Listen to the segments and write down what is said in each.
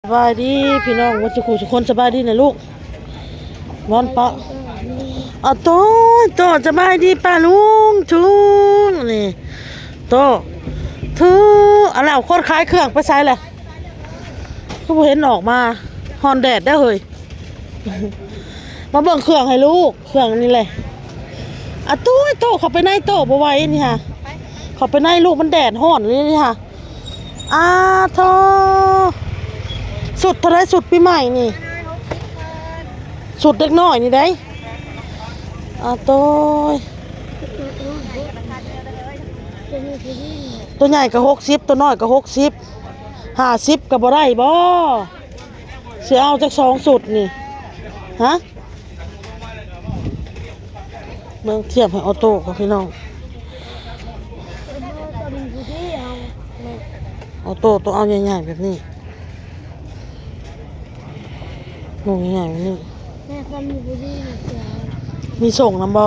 สบายดีพี่น้องวัชคุทุกคนสบายดีนะลูกนอนปะอ๋อโตสบายดีป้าลุงชุงนี่โตทูอะไรเอาคนขายเครื่องไปใช้เลยก็บ่เห็นออกมาฮอนแดดได้เลยมาเบิ่งเครื่องให้ลูกเครื่องนี่เลยอ่ะโตเขาไปในโตบ่ไหวนี่ค่ะเขาไปในลูกมันแดดฮ้อนนี่ค่ะโทสุดเท่าไรสุดปีใหม่นี่สุดเด็กน้อยนี่ได้ตัวใหญ่ก็60ตัวน้อยก็60 50ก็บ่ได้บ่สิเอาจาก2สุดนี่ฮะเบิ่งเทียบให้ออโต้กับพี่น้องออโต้ต้องเอาใหญ่ๆแบบนี้ลงใหญ่ๆแบบนี้มีส่งน้ำบ่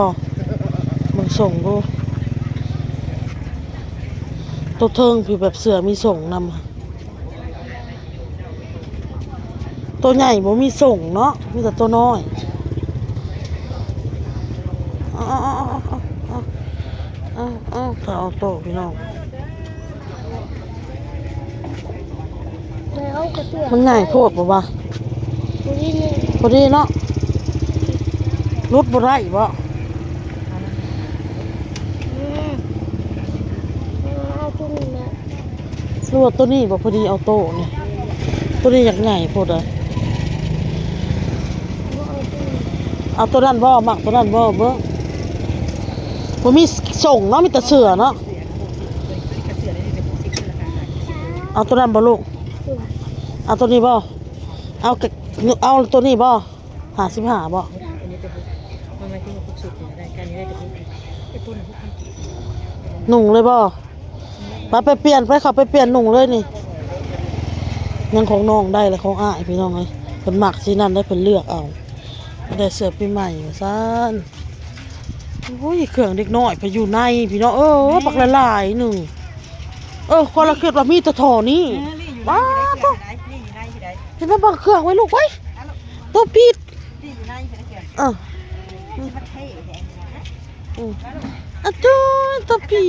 มึงส่งดูตัวเทิงผิวแบบเสือมีส่งนำตัวใหญ่บ่มีส่งเนาะมีแต่ตัวน้อยถ้าเอาโตพี่น้องมันใหญ่โพดบ่วะพอดีเนาะรุดบ่ได้บ่รู้ว่าตัวนี้บ่พอดีเอาโตนี่ตัวนี้อยากใหญ่โพดเลยเอาตัวนั้นบ่มักตัวนั้นบ่เบิ่งบ่มีส่งเนาะมีแต่เสือเนาะเอาตัวนั้นบ่ลูกเอาตัวนี้บ่เอาตัวนี้บ่55บ่หนุ่งเลยบ่ไปเปลี่ยนไปเขาไปเปลี่ยนหนุ่งเลยนี่ยังของน้องได้แล้วของอ้ายพี่น้องเลยเพิ่นมักสินั่นได้เพิ่นเลือกเอาได้เสื้อปีใหม่ซั่นโอ้ยเครื่องเด็กน้อยไปอยู่ในพี่น้องปักละลายหนึ่งคนละคิดว่ามีแต่ถอนี่ว้าตัวเห็นไหมบังเครื่องไว้ลูกไว้ตัวปิดตัวปิด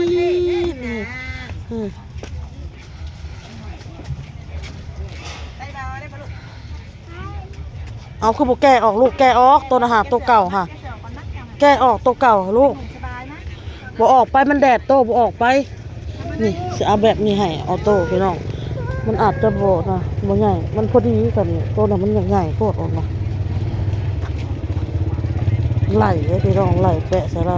เอาคือบอกแกออกลูกแกออกตัวนะฮะตัวเก่าค่ะแกออกตัวเก่าลูกบ่ออกไปมันแดดโตบ่ออกไปนี่จะเอาแบบนี้ให้ออโต้พี่น้องมันอาจจะโบนะบ่ใหญ่มันพอดีกันนี่ตัวน่ะมันใหญ่โคตรออกมาไหลเลยพี่น้องไหลแปะใส่เรา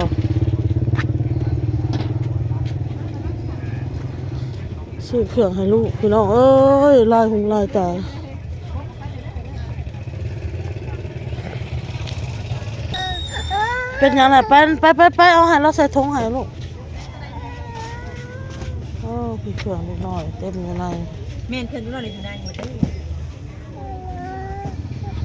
ซื้อเครื่องให้ลูกพี่น้องลายหงลายตาเป็นยังไงไปเอาให้เราใส่ถุงให้ลูกพี่เครื่องนิดหน่อยเต็มยังไงเมนเพิ่นรู้เลยได้หมดเลย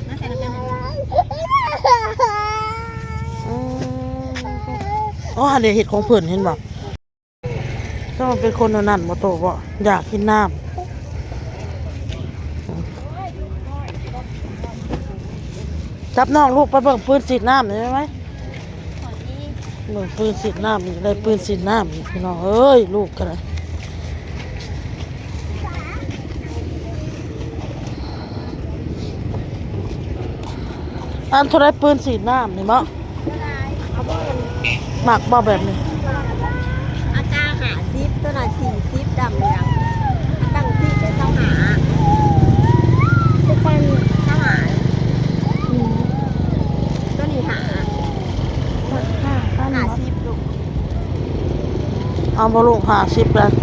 น่าใส่น้ำกันเดี๋ยวเห็ดของเพิ่นเห็นบ่ถ้ามันเป็นคนนั่นบ่โตบ่อยากกินน้ำจับน้องลูกไปเบิ่งปืนฉีดน้ำได้ไหมเบิ่งปืนฉีดน้ำอีกได้ปืนฉีดน้ำอีกพี่น้องลูกกันเลยอันเท่าไรปืนฉีดน้ำนี่บ่หมักบ่แบบนี้อาจารย์50ตัวน่ะ40ดำเหลืองตั้งที่ได้เท่าหาเป็นเท่าหาตัวนี้หา50ลูกเอาบ่ลูก50เลย50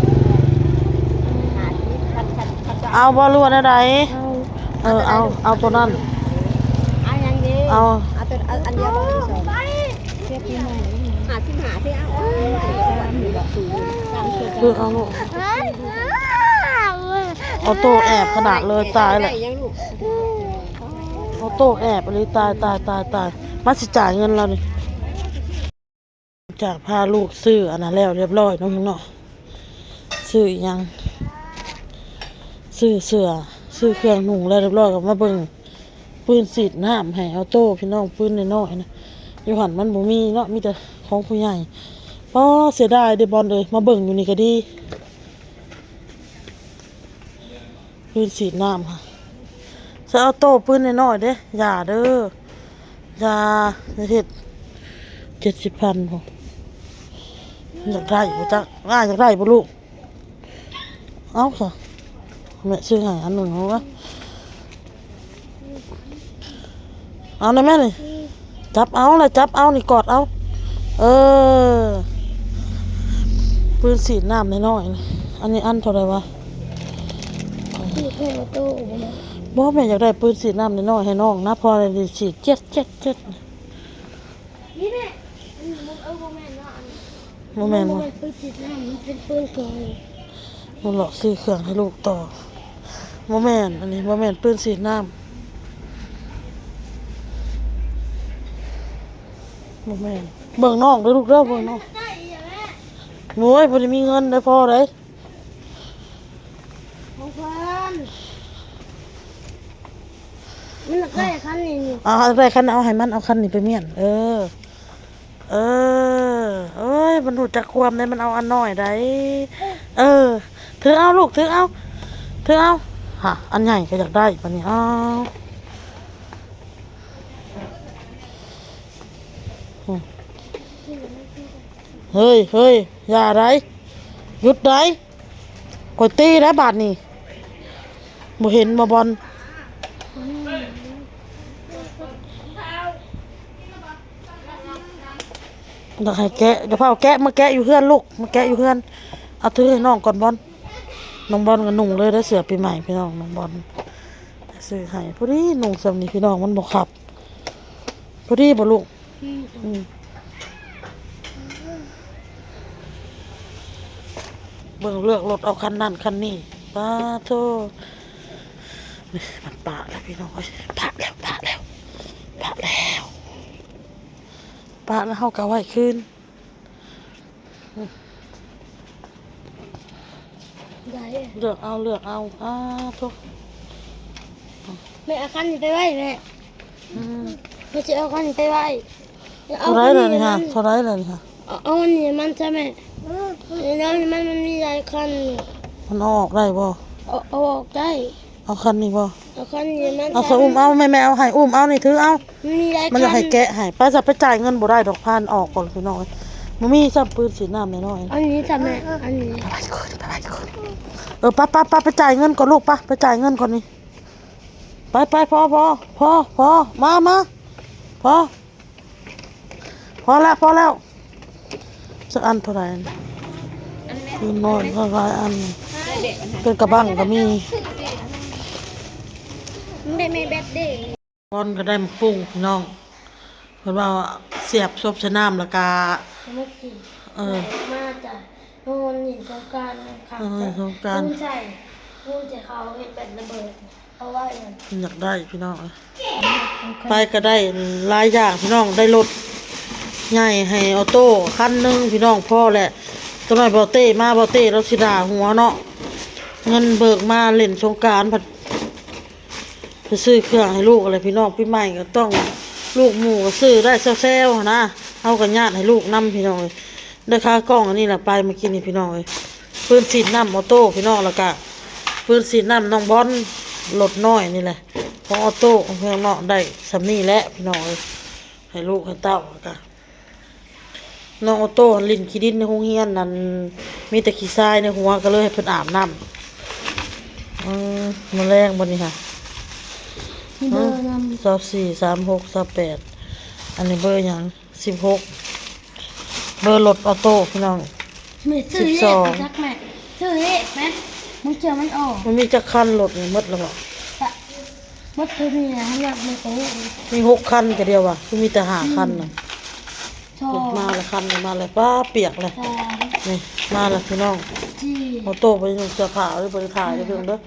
เอาบ่ลูกอะไรเอาตัวนั้นเอาอย่างนี้เอาตัวอันเดียวบ่ที่2เทียบปีใหม่55ที่คือเอาลูกออโต้แอบขนาดเลยตายแหละออโต้แอบเลยตายมาสิจ่ายเงินเรานี่จากพาลูกซื้ออันนั้นแล้วเรียบร้อยน้องเนาะซื้อยังซื้อเสื้อ ซื้อเครื่องนุ่งแล้วเรียบร้อยก็มาเบิ่งปืนสีดน้ำให้เอาโต้พี่น้องปืนน้อยๆนะอยู่หันมันบ่มีเนาะมีแต่ของผู้ใหญ่ป้อเสียดายเด้บอลเลยมาเบิ่งอยู่นี่ก็ดีปืนสีดน้ำค่ะจะเอาโต้ปืนน้อยๆเด้อย่าเด้ออย่าเฮ็ด70,000พออยากได้บ่จักอยากได้บ่ลูกเอาค่ะแม่ซื้อให้อันหนึ่งเอาวะเอาเลยแม่นี่จับเอาเลยจับเอานี่กอดเอาปืนสีน้ำน้อยๆนี่อันนี้อันเท่าไหร่วะ ที่แค่มาโต้บ่ บ่แม่อยากได้ปืนสีน้ำน้อยๆให้น้องนะพอได้ฉีดเจ็ดนี่แม่มันบ่แม่นเนาะ บ่แม่นบ่ มันปืนติดน้ำมันเป็นปืนแกง มันหลอกซื้อเครื่องให้ลูกต่อบ่แม่นอันนี้บ่แม่นปืนสีน้ำบ่แม่นเบิ่งน้องเด้อลูกเด้อเบิ่งน้อง ได้อย่าแม่ โอ้ยบ่ได้มีเงินได้พอได้ ของเพิ่นมันอยากได้คันนี้นี่ เอาได้คันเอาให้มันเอาคันนี้ไปเมียนเอ้ยมันรู้จักความได้มันเอาอันน้อยได้ถือเอาลูกถือเอาฮะอันใหญ่ก็อยากได้ปะเนี่ยเอาเฮ้ยอย่าได้หยุดได้กดตีได้บาทนี่บ่เห็นบ่บอลอยากให้แกะเดี๋ยวพาแกะมาแกะอยู่เพื่อนลูกมาแกะอยู่เพื่อนเอาถือให้น้องก่อนบอลน้องบอลก็นุ่งเลยได้เสือปีใหม่พี่น้องน้องบอลซื้อให้พอดีนุ่งสำนี้พี่น้องมันบ่ขับพอดีบ่ลูกเบิ่งเลือกรถเอาคันนั้นคันนี้ป้าโธ่มันปะแล้วพี่น้องปะแล้วเฮาก็ไว้คืน ได้ เลือกเอาทุก แม่เอาคันนี้ไปไว้แม่แม่จะเอาคันนี้ไปไว้ เท่าไรเลยนี่ฮะเอาอันนี้มันใช่ไหมแล้วมันมีหลายคัน มันเอาออกได้บ่ เอาออกได้ เอาคันนี้บ่ เอาคันนี้มัน เอาอุ้มเอาแม่เอาให้อุ้มเอานี่ถือเอา มันมีหลาย มัน คั จะ น ให้แกะให้ป้าจะไปจ่ายเงินบ่ได้ดอกพันออกก่อนพี่น้องมันมีซับปืนสีน้ำน้อย อันนี้ทำไมอันนี้ ไปคนป้าไปจ่ายเงินก่อนลูกป้าไปจ่ายเงินก่อนนี่ไปพอมาพอแล้วสักอันเท่าไหร่คือนอนก็หลายอันเป็นกระบังก็มี ไม่แบดเด้ บอลก็ได้มาปรุงพี่น้องเพิ่นว่าเสียบซบชะน้ำแล้วก็ ไม่กินมาจากโน่นนี่สงการค่ะ สงกรานต์ พูดจะเขาเห็นเป็นระเบิดเอาไว้กัน อยากได้พี่น้องไปก็ได้หลายอย่างพี่น้องได้รถใหญ่ให้ออโต้คันหนึงพี่น้องพ่อแหละตัวน้อยเบาเต้แล้วสิด่าหัวเนาะเงินเบิกมาเล่นสงกรานต์ผัดไปซื้อเครื่องให้ลูกอะไรพี่น้องปีใหม่ก็ต้องลูกหมู่ก็ซื้อได้แซวๆนะเอากับญาติให้ลูกนำพี่น้องเลยได้ค่ากล้องอันนี้แหละไปเมื่อกี้นี่พี่น้องเลยปืนฉีดน้ำออโต้พี่น้องแล้วก็ปืนฉีดน้ำน้องบอลรถน้อยนี่แหละของออโต้ของเพื่อนเนาะได้สำนี่แหละพี่น้องเลยให้ลูกให้เต้าแล้วก็น้องออโต้ลิ้นขี้ดินในห้องเฮียนนั่นมีแต่ขี้ทรายในหัวก็เลยให้เพิ่นอาบน้ำมาแรงบนนี้ค่ะเบอร์นำ 24 36 38อันนี้เบอร์หยัง16เบอร์รถออโต้พี่น้อง ไม่ซื้อเลขจักแม่ซื้อเลขไหมมึงเจอมันออก มันมีจักคันรถนี่หมดแล้วบ่ มันคือนี่นะอยากไม่โต มี6คันก็เดียวว่ะคือมีแต่5คันน่ะ ชอ รถ บ มาละคันมาเลยป้าเปียกเลย สาม นี่มาแล้วพี่น้อง ที่ ออโต้ไปยังเสื้อผ้าหรือบ่ได้ถ่ายเด้อเพิ่นเด้อ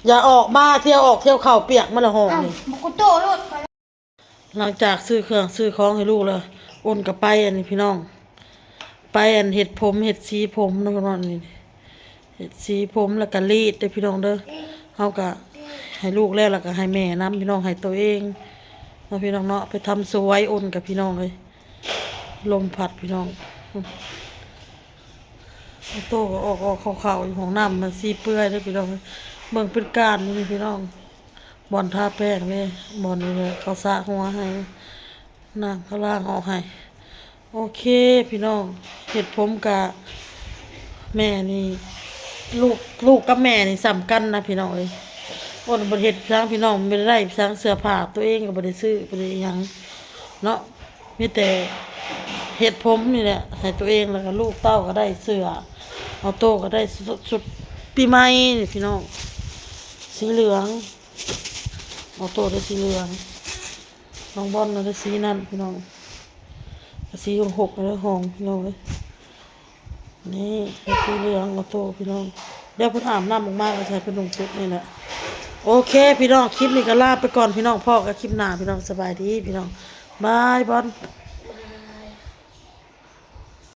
อย่าออกมาเที่ยวเข้าเปียกมาละห้องนี่ มันก็โตรถไป หลังจากซื้อเครื่องซื้อของให้ลูกแล้วโอนกับไปอันนี้พี่น้องไปอันเห็ดผมเห็ดสีผมนะพี่น้องนี่เห็ดสีผมแล้วก็รีดเด้อพี่น้องเด้อเฮาก็ ให้ลูกแล้วก็ให้แม่นํพี่น้องให้ตัวเองเนาะพี่น้องเนาะไปทำสวยอ่อนกับพี่น้องเลยลมพัดพี่น้องเอาโตก็ออกขาวๆอยู่ของน้ำมันซีเปื่อยเด้อพี่น้องเบิ่งเป็นก้านนี่พี่น้องบอนทาแป้งเลยบอนนี่เลยเขาสระหัวให้น้ำเขาล้างออกให้โอเคพี่น้องเห็ดผมกะแม่นี่ลูกกับแม่นี่สำคัญนะพี่น้องเลยอ้นบริเฮ็ดสร้างพี่น้องไม่ได้สร้างเสื้อผ้าตัวเองก็บ่ได้ซื้อบ่ได้หยังเนาะมีแต่เฮ็ดผมนี่แหละให้ตัวเองแล้วก็ลูกเต้าก็ได้เสื้อเอาโตก็ได้สุดปีใหม่นี่พี่น้องสีเหลืองเอาโตได้สีเหลืองน้องบอลก็ได้สีนั่นพี่น้องสีหกแล้วหองพี่น้องเอ้ยนี่ได้สีเหลืองเอาโตพี่น้องเดี๋ยวเพิ่นอาบน้ำออกมาก็ใช้เป็นลงชุดนี่แหละโอเคพี่น้องคลิปนี้ก็ลาไปก่อนพี่น้องพ่อกับคลิปหน้าพี่น้องสบายดีพี่น้องบายบอล